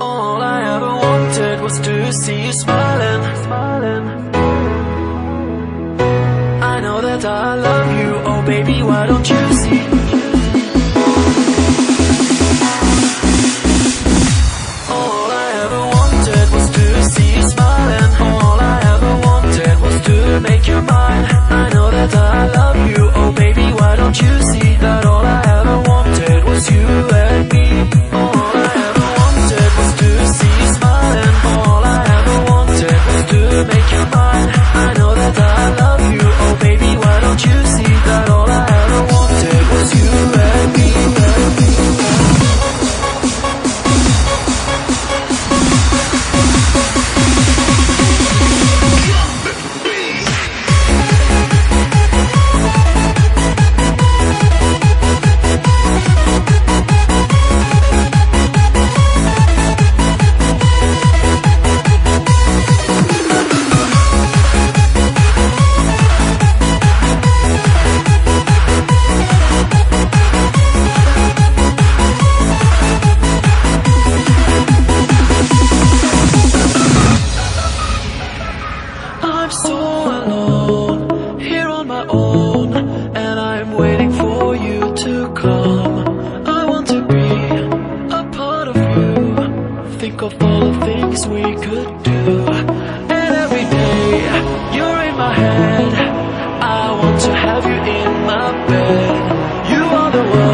All I ever wanted was to see you smiling. I know that I love you, oh baby, why don't you see? All I ever wanted was to see you smiling. All I ever wanted was to make you mine. I know that I love you, oh baby, why don't you see that all I ever wanted was you and me? All I ever wanted was to see you smiling. All I ever wanted was to make you mine. I know that I love you, oh baby, why don't you see that all I ever wanted was you and me? I'm so alone, here on my own, and I'm waiting for you to come. I want to be a part of you, think of all the things we could do. And every day, you're in my head, I want to have you in my bed. You are the one